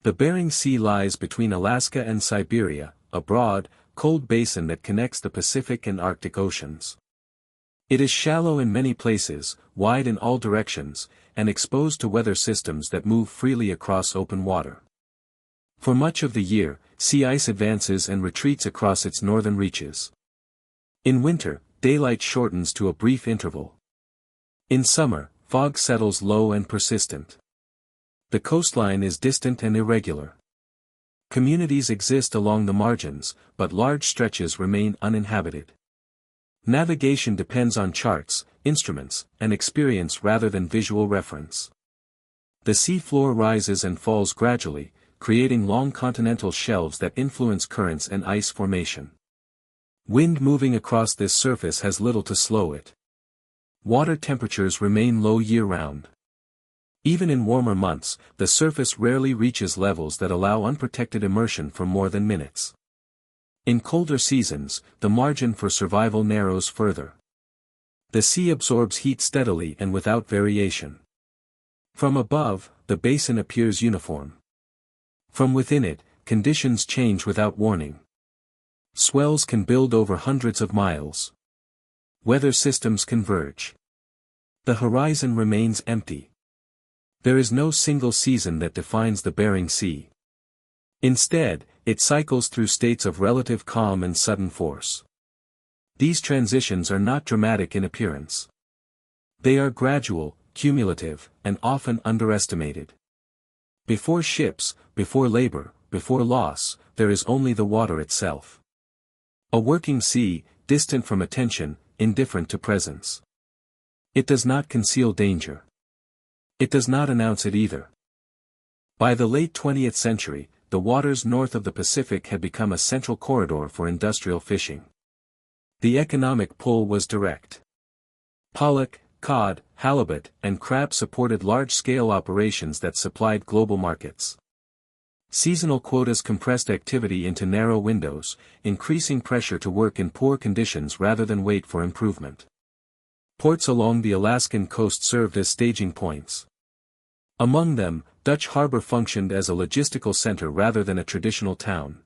The Bering Sea lies between Alaska and Siberia, a broad, cold basin that connects the Pacific and Arctic Oceans. It is shallow in many places, wide in all directions, and exposed to weather systems that move freely across open water. For much of the year, sea ice advances and retreats across its northern reaches. In winter, daylight shortens to a brief interval. In summer, fog settles low and persistent. The coastline is distant and irregular. Communities exist along the margins, but large stretches remain uninhabited. Navigation depends on charts, instruments, and experience rather than visual reference. The sea floor rises and falls gradually, creating long continental shelves that influence currents and ice formation. Wind moving across this surface has little to slow it. Water temperatures remain low year-round. Even in warmer months, the surface rarely reaches levels that allow unprotected immersion for more than minutes. In colder seasons, the margin for survival narrows further. The sea absorbs heat steadily and without variation. From above, the basin appears uniform. From within it, conditions change without warning. Swells can build over hundreds of miles. Weather systems converge. The horizon remains empty. There is no single season that defines the Bering Sea. Instead, it cycles through states of relative calm and sudden force. These transitions are not dramatic in appearance. They are gradual, cumulative, and often underestimated. Before ships, before labor, before loss, there is only the water itself. A working sea, distant from attention, indifferent to presence. It does not conceal danger. It does not announce it either. By the late 20th century, the waters north of the Pacific had become a central corridor for industrial fishing. The economic pull was direct. Pollock, cod, halibut, and crab supported large-scale operations that supplied global markets. Seasonal quotas compressed activity into narrow windows, increasing pressure to work in poor conditions rather than wait for improvement. Ports along the Alaskan coast served as staging points. Among them, Dutch Harbor functioned as a logistical center rather than a traditional town.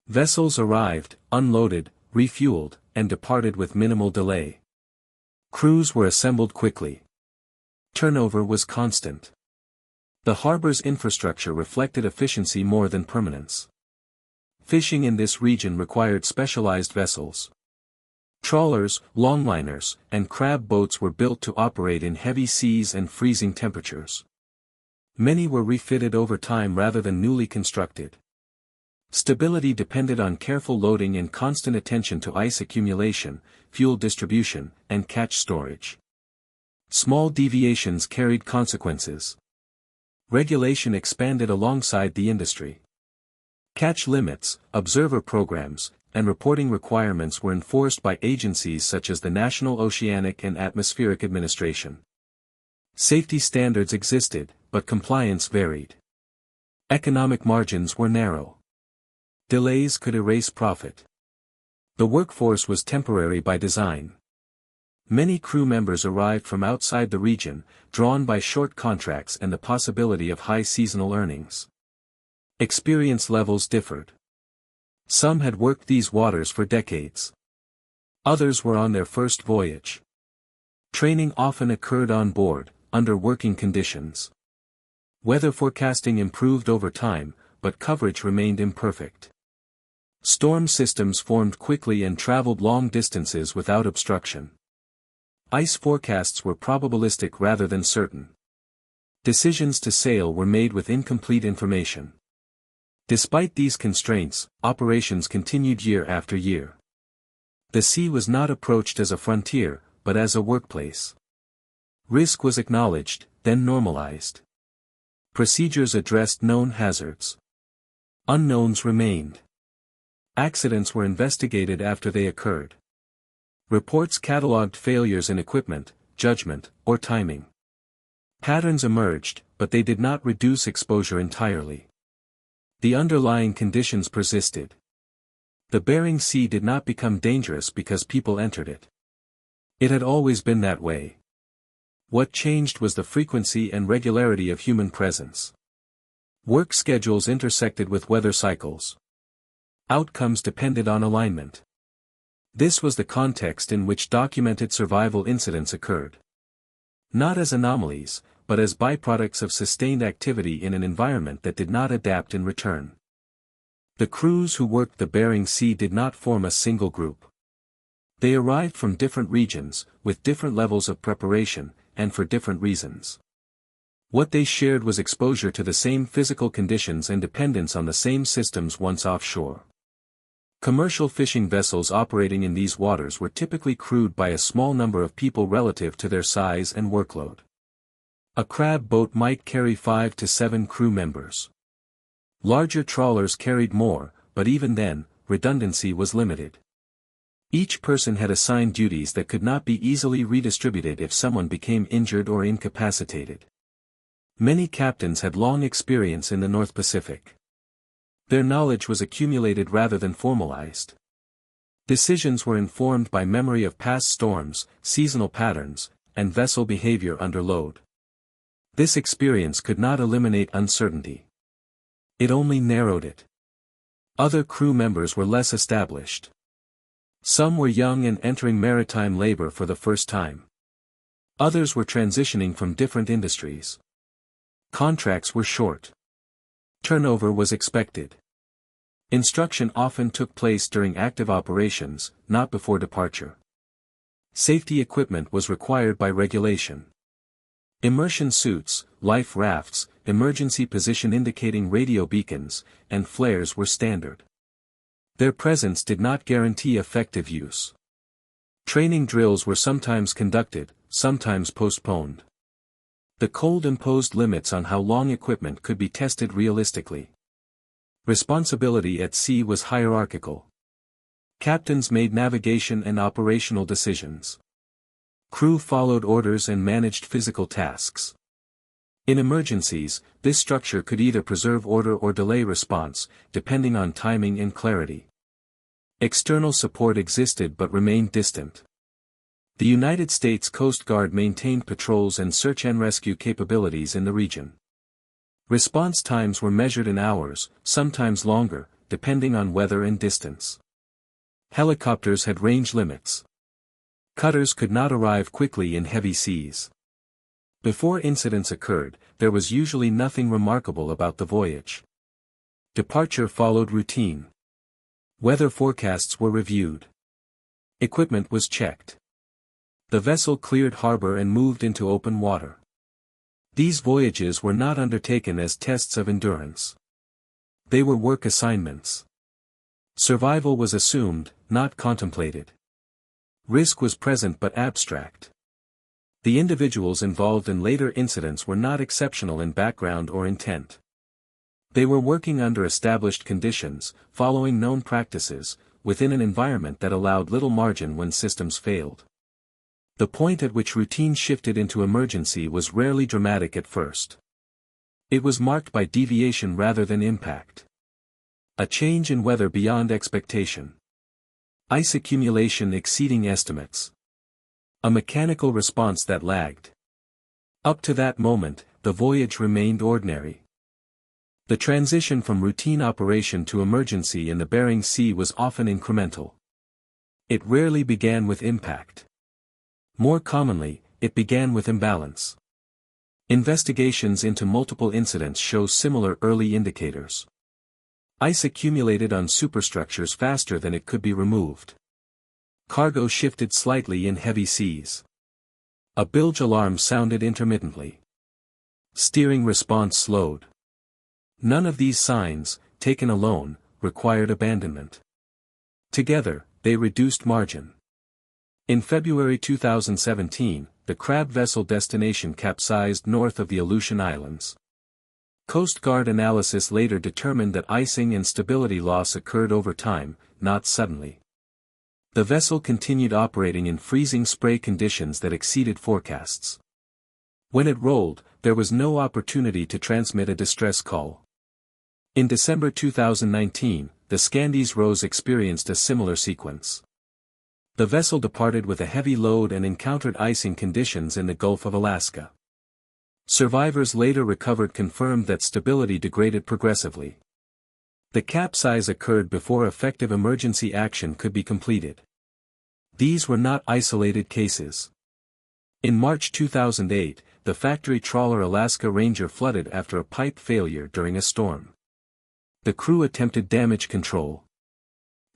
Vessels arrived, unloaded, refueled, and departed with minimal delay. Crews were assembled quickly. Turnover was constant. The harbor's infrastructure reflected efficiency more than permanence. Fishing in this region required specialized vessels. Trawlers, longliners, and crab boats were built to operate in heavy seas and freezing temperatures. Many were refitted over time rather than newly constructed. Stability depended on careful loading and constant attention to ice accumulation, fuel distribution, and catch storage. Small deviations carried consequences. Regulation expanded alongside the industry. Catch limits, observer programs, and reporting requirements were enforced by agencies such as the National Oceanic and Atmospheric Administration. Safety standards existed, but compliance varied. Economic margins were narrow. Delays could erase profit. The workforce was temporary by design. Many crew members arrived from outside the region, drawn by short contracts and the possibility of high seasonal earnings. Experience levels differed. Some had worked these waters for decades. Others were on their first voyage. Training often occurred on board, under working conditions. Weather forecasting improved over time, but coverage remained imperfect. Storm systems formed quickly and traveled long distances without obstruction. Ice forecasts were probabilistic rather than certain. Decisions to sail were made with incomplete information. Despite these constraints, operations continued year after year. The sea was not approached as a frontier, but as a workplace. Risk was acknowledged, then normalized. Procedures addressed known hazards. Unknowns remained. Accidents were investigated after they occurred. Reports cataloged failures in equipment, judgment, or timing. Patterns emerged, but they did not reduce exposure entirely. The underlying conditions persisted. The Bering Sea did not become dangerous because people entered it. It had always been that way. What changed was the frequency and regularity of human presence. Work schedules intersected with weather cycles. Outcomes depended on alignment. This was the context in which documented survival incidents occurred. Not as anomalies, but as byproducts of sustained activity in an environment that did not adapt in return. The crews who worked the Bering Sea did not form a single group. They arrived from different regions, with different levels of preparation, and for different reasons. What they shared was exposure to the same physical conditions and dependence on the same systems once offshore. Commercial fishing vessels operating in these waters were typically crewed by a small number of people relative to their size and workload. A crab boat might carry 5 to 7 crew members. Larger trawlers carried more, but even then, redundancy was limited. Each person had assigned duties that could not be easily redistributed if someone became injured or incapacitated. Many captains had long experience in the North Pacific. Their knowledge was accumulated rather than formalized. Decisions were informed by memory of past storms, seasonal patterns, and vessel behavior under load. This experience could not eliminate uncertainty. It only narrowed it. Other crew members were less established. Some were young and entering maritime labor for the first time. Others were transitioning from different industries. Contracts were short. Turnover was expected. Instruction often took place during active operations, not before departure. Safety equipment was required by regulation. Immersion suits, life rafts, emergency position indicating radio beacons, and flares were standard. Their presence did not guarantee effective use. Training drills were sometimes conducted, sometimes postponed. The cold imposed limits on how long equipment could be tested realistically. Responsibility at sea was hierarchical. Captains made navigation and operational decisions. Crew followed orders and managed physical tasks. In emergencies, this structure could either preserve order or delay response, depending on timing and clarity. External support existed but remained distant. The United States Coast Guard maintained patrols and search and rescue capabilities in the region. Response times were measured in hours, sometimes longer, depending on weather and distance. Helicopters had range limits. Cutters could not arrive quickly in heavy seas. Before incidents occurred, there was usually nothing remarkable about the voyage. Departure followed routine. Weather forecasts were reviewed. Equipment was checked. The vessel cleared harbor and moved into open water. These voyages were not undertaken as tests of endurance. They were work assignments. Survival was assumed, not contemplated. Risk was present but abstract. The individuals involved in later incidents were not exceptional in background or intent. They were working under established conditions, following known practices, within an environment that allowed little margin when systems failed. The point at which routine shifted into emergency was rarely dramatic at first. It was marked by deviation rather than impact. A change in weather beyond expectation. Ice accumulation exceeding estimates. A mechanical response that lagged. Up to that moment, the voyage remained ordinary. The transition from routine operation to emergency in the Bering Sea was often incremental. It rarely began with impact. More commonly, it began with imbalance. Investigations into multiple incidents show similar early indicators. Ice accumulated on superstructures faster than it could be removed. Cargo shifted slightly in heavy seas. A bilge alarm sounded intermittently. Steering response slowed. None of these signs, taken alone, required abandonment. Together, they reduced margin. In February 2017, the crab vessel destination capsized north of the Aleutian Islands. Coast Guard analysis later determined that icing and stability loss occurred over time, not suddenly. The vessel continued operating in freezing spray conditions that exceeded forecasts. When it rolled, there was no opportunity to transmit a distress call. In December 2019, the Scandies Rose experienced a similar sequence. The vessel departed with a heavy load and encountered icing conditions in the Gulf of Alaska. Survivors later recovered confirmed that stability degraded progressively. The capsize occurred before effective emergency action could be completed. These were not isolated cases. In March 2008, the factory trawler Alaska Ranger flooded after a pipe failure during a storm. The crew attempted damage control.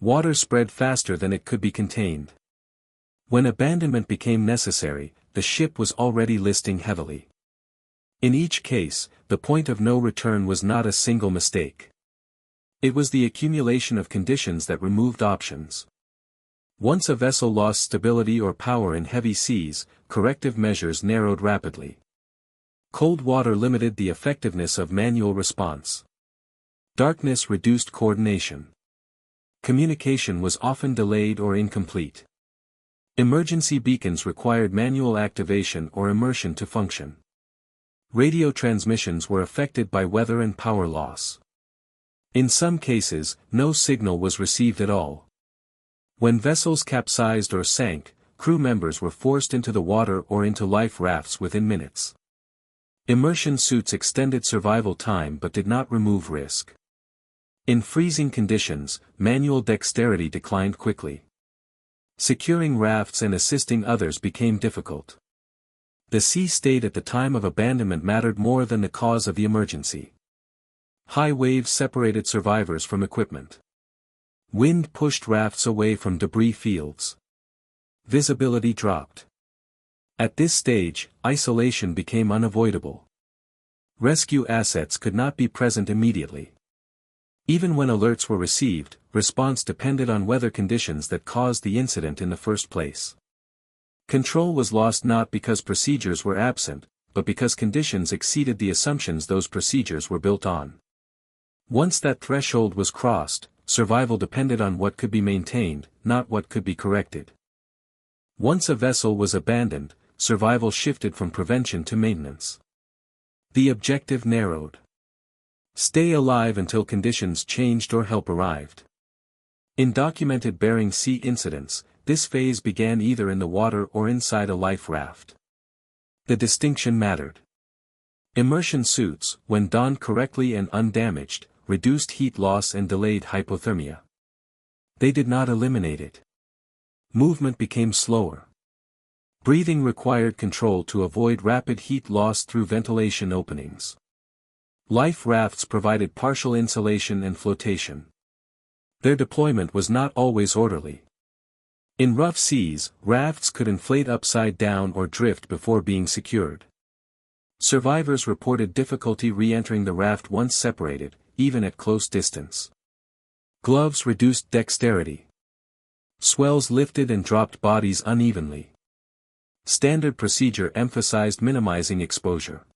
Water spread faster than it could be contained. When abandonment became necessary, the ship was already listing heavily. In each case, the point of no return was not a single mistake. It was the accumulation of conditions that removed options. Once a vessel lost stability or power in heavy seas, corrective measures narrowed rapidly. Cold water limited the effectiveness of manual response. Darkness reduced coordination. Communication was often delayed or incomplete. Emergency beacons required manual activation or immersion to function. Radio transmissions were affected by weather and power loss. In some cases, no signal was received at all. When vessels capsized or sank, crew members were forced into the water or into life rafts within minutes. Immersion suits extended survival time but did not remove risk. In freezing conditions, manual dexterity declined quickly. Securing rafts and assisting others became difficult. The sea state at the time of abandonment mattered more than the cause of the emergency. High waves separated survivors from equipment. Wind pushed rafts away from debris fields. Visibility dropped. At this stage, isolation became unavoidable. Rescue assets could not be present immediately. Even when alerts were received, response depended on weather conditions that caused the incident in the first place. Control was lost not because procedures were absent, but because conditions exceeded the assumptions those procedures were built on. Once that threshold was crossed, survival depended on what could be maintained, not what could be corrected. Once a vessel was abandoned, survival shifted from prevention to maintenance. The objective narrowed. Stay alive until conditions changed or help arrived. In documented Bering Sea incidents, this phase began either in the water or inside a life raft. The distinction mattered. Immersion suits, when donned correctly and undamaged, reduced heat loss and delayed hypothermia. They did not eliminate it. Movement became slower. Breathing required control to avoid rapid heat loss through ventilation openings. Life rafts provided partial insulation and flotation. Their deployment was not always orderly. In rough seas, rafts could inflate upside down or drift before being secured. Survivors reported difficulty re-entering the raft once separated, even at close distance. Gloves reduced dexterity. Swells lifted and dropped bodies unevenly. Standard procedure emphasized minimizing exposure.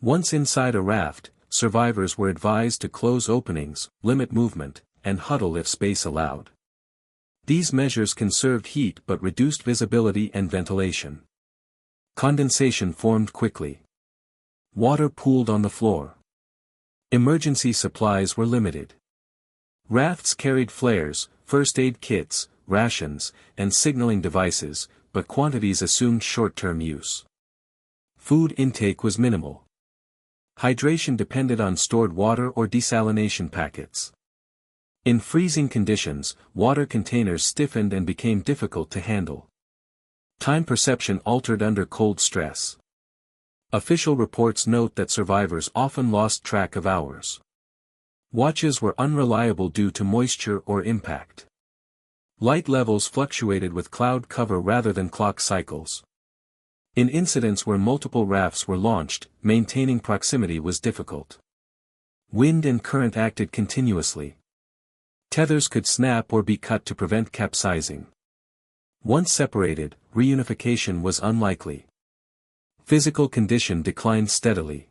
Once inside a raft, survivors were advised to close openings, limit movement, and huddle if space allowed. These measures conserved heat but reduced visibility and ventilation. Condensation formed quickly. Water pooled on the floor. Emergency supplies were limited. Rafts carried flares, first aid kits, rations, and signaling devices, but quantities assumed short-term use. Food intake was minimal. Hydration depended on stored water or desalination packets. In freezing conditions, water containers stiffened and became difficult to handle. Time perception altered under cold stress. Official reports note that survivors often lost track of hours. Watches were unreliable due to moisture or impact. Light levels fluctuated with cloud cover rather than clock cycles. In incidents where multiple rafts were launched, maintaining proximity was difficult. Wind and current acted continuously. Tethers could snap or be cut to prevent capsizing. Once separated, reunification was unlikely. Physical condition declined steadily.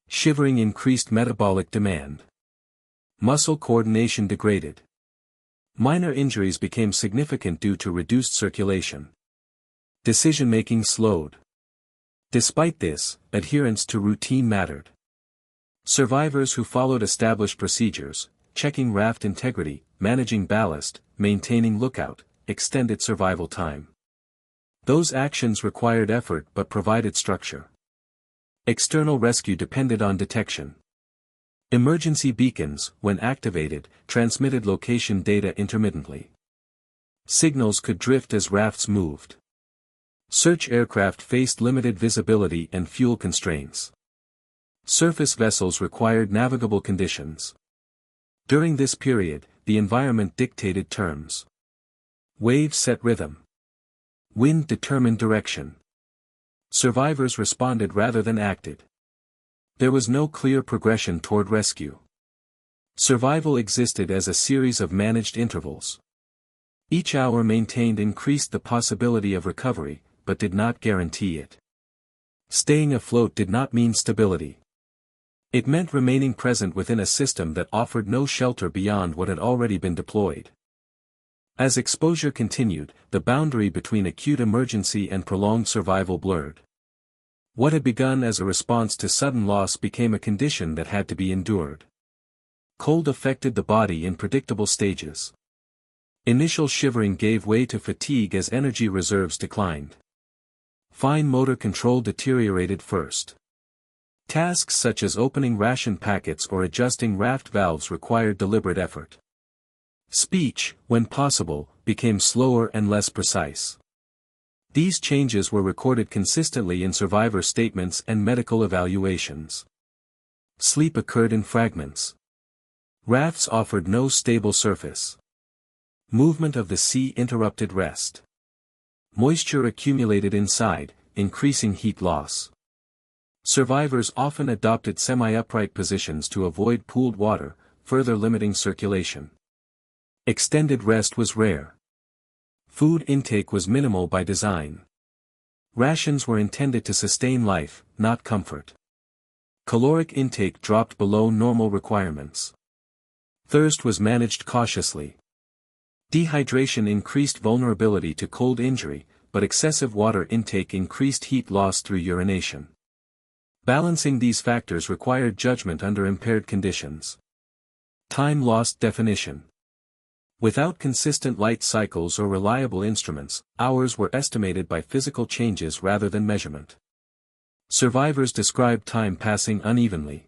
Shivering increased metabolic demand. Muscle coordination degraded. Minor injuries became significant due to reduced circulation. Decision-making slowed. Despite this, adherence to routine mattered. Survivors who followed established procedures, checking raft integrity, managing ballast, maintaining lookout, extended survival time. Those actions required effort but provided structure. External rescue depended on detection. Emergency beacons, when activated, transmitted location data intermittently. Signals could drift as rafts moved. Search aircraft faced limited visibility and fuel constraints. Surface vessels required navigable conditions. During this period, the environment dictated terms. Waves set rhythm. Wind determined direction. Survivors responded rather than acted. There was no clear progression toward rescue. Survival existed as a series of managed intervals. Each hour maintained increased the possibility of recovery, but did not guarantee it. Staying afloat did not mean stability. It meant remaining present within a system that offered no shelter beyond what had already been deployed. As exposure continued, the boundary between acute emergency and prolonged survival blurred. What had begun as a response to sudden loss became a condition that had to be endured. Cold affected the body in predictable stages. Initial shivering gave way to fatigue as energy reserves declined. Fine motor control deteriorated first. Tasks such as opening ration packets or adjusting raft valves required deliberate effort. Speech, when possible, became slower and less precise. These changes were recorded consistently in survivor statements and medical evaluations. Sleep occurred in fragments. Rafts offered no stable surface. Movement of the sea interrupted rest. Moisture accumulated inside, increasing heat loss. Survivors often adopted semi-upright positions to avoid pooled water, further limiting circulation. Extended rest was rare. Food intake was minimal by design. Rations were intended to sustain life, not comfort. Caloric intake dropped below normal requirements. Thirst was managed cautiously. Dehydration increased vulnerability to cold injury, but excessive water intake increased heat loss through urination. Balancing these factors required judgment under impaired conditions. Time lost definition. Without consistent light cycles or reliable instruments, hours were estimated by physical changes rather than measurement. Survivors described time passing unevenly.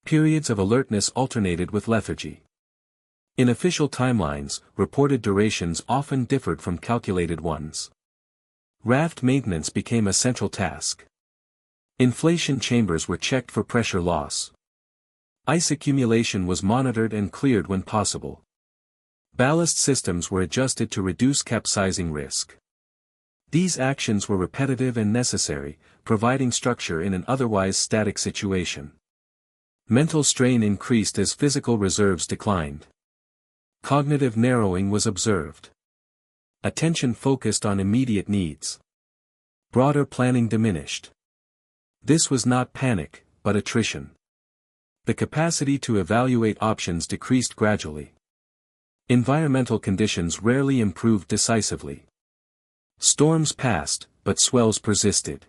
Periods of alertness alternated with lethargy. In official timelines, reported durations often differed from calculated ones. Raft maintenance became a central task. Inflation chambers were checked for pressure loss. Ice accumulation was monitored and cleared when possible. Ballast systems were adjusted to reduce capsizing risk. These actions were repetitive and necessary, providing structure in an otherwise static situation. Mental strain increased as physical reserves declined. Cognitive narrowing was observed. Attention focused on immediate needs. Broader planning diminished. This was not panic, but attrition. The capacity to evaluate options decreased gradually. Environmental conditions rarely improved decisively. Storms passed, but swells persisted.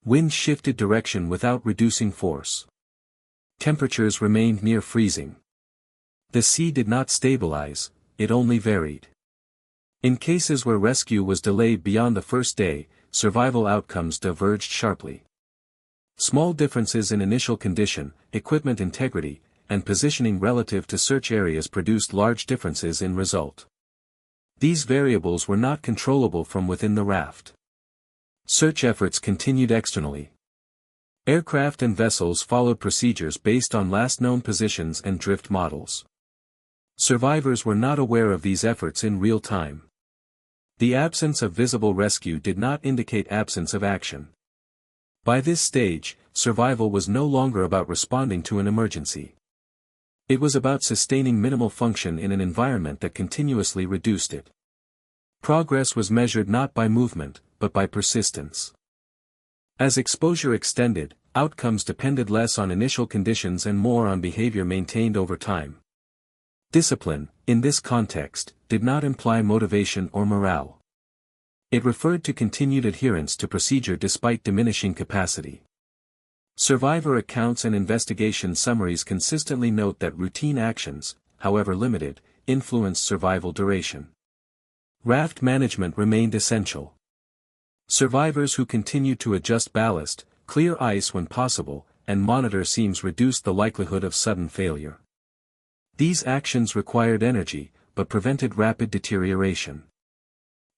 Wind shifted direction without reducing force. Temperatures remained near freezing. The sea did not stabilize, it only varied. In cases where rescue was delayed beyond the first day, survival outcomes diverged sharply. Small differences in initial condition, equipment integrity, and positioning relative to search areas produced large differences in result. These variables were not controllable from within the raft. Search efforts continued externally. Aircraft and vessels followed procedures based on last known positions and drift models. Survivors were not aware of these efforts in real time. The absence of visible rescue did not indicate absence of action. By this stage, survival was no longer about responding to an emergency. It was about sustaining minimal function in an environment that continuously reduced it. Progress was measured not by movement, but by persistence. As exposure extended, outcomes depended less on initial conditions and more on behavior maintained over time. Discipline, in this context, did not imply motivation or morale. It referred to continued adherence to procedure despite diminishing capacity. Survivor accounts and investigation summaries consistently note that routine actions, however limited, influenced survival duration. Raft management remained essential. Survivors who continued to adjust ballast, clear ice when possible, and monitor seams reduced the likelihood of sudden failure. These actions required energy, but prevented rapid deterioration.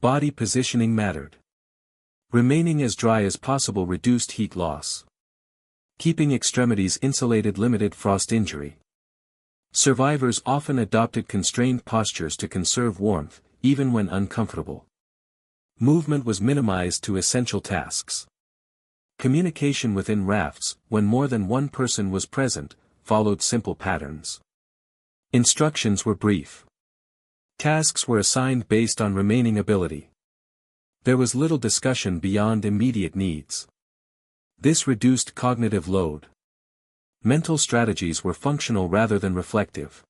Body positioning mattered. Remaining as dry as possible reduced heat loss. Keeping extremities insulated limited frost injury. Survivors often adopted constrained postures to conserve warmth, even when uncomfortable. Movement was minimized to essential tasks. Communication within rafts, when more than one person was present, followed simple patterns. Instructions were brief. Tasks were assigned based on remaining ability. There was little discussion beyond immediate needs. This reduced cognitive load. Mental strategies were functional rather than reflective.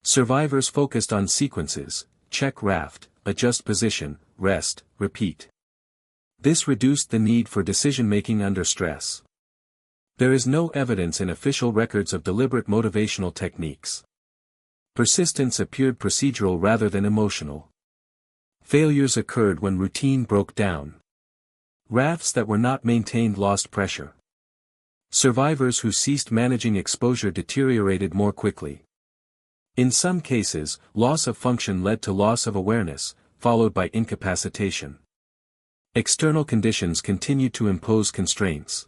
Survivors focused on sequences: check raft, adjust position, rest, repeat. This reduced the need for decision-making under stress. There is no evidence in official records of deliberate motivational techniques. Persistence appeared procedural rather than emotional. Failures occurred when routine broke down. Rafts that were not maintained lost pressure. Survivors who ceased managing exposure deteriorated more quickly. In some cases, loss of function led to loss of awareness, followed by incapacitation. External conditions continued to impose constraints.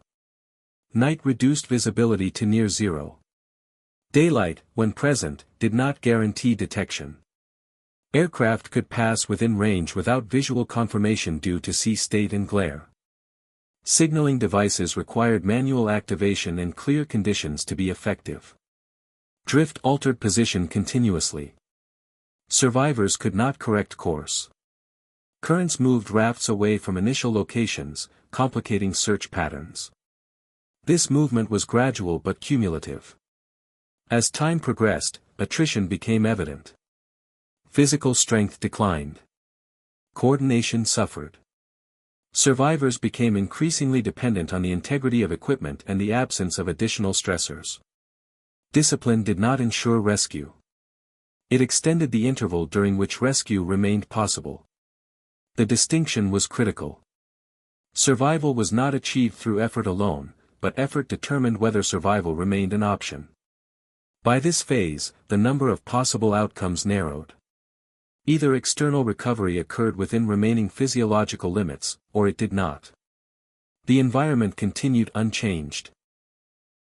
Night reduced visibility to near zero. Daylight, when present, did not guarantee detection. Aircraft could pass within range without visual confirmation due to sea state and glare. Signaling devices required manual activation and clear conditions to be effective. Drift altered position continuously. Survivors could not correct course. Currents moved rafts away from initial locations, complicating search patterns. This movement was gradual but cumulative. As time progressed, attrition became evident. Physical strength declined. Coordination suffered. Survivors became increasingly dependent on the integrity of equipment and the absence of additional stressors. Discipline did not ensure rescue. It extended the interval during which rescue remained possible. The distinction was critical. Survival was not achieved through effort alone, but effort determined whether survival remained an option. By this phase, the number of possible outcomes narrowed. Either external recovery occurred within remaining physiological limits, or it did not. The environment continued unchanged.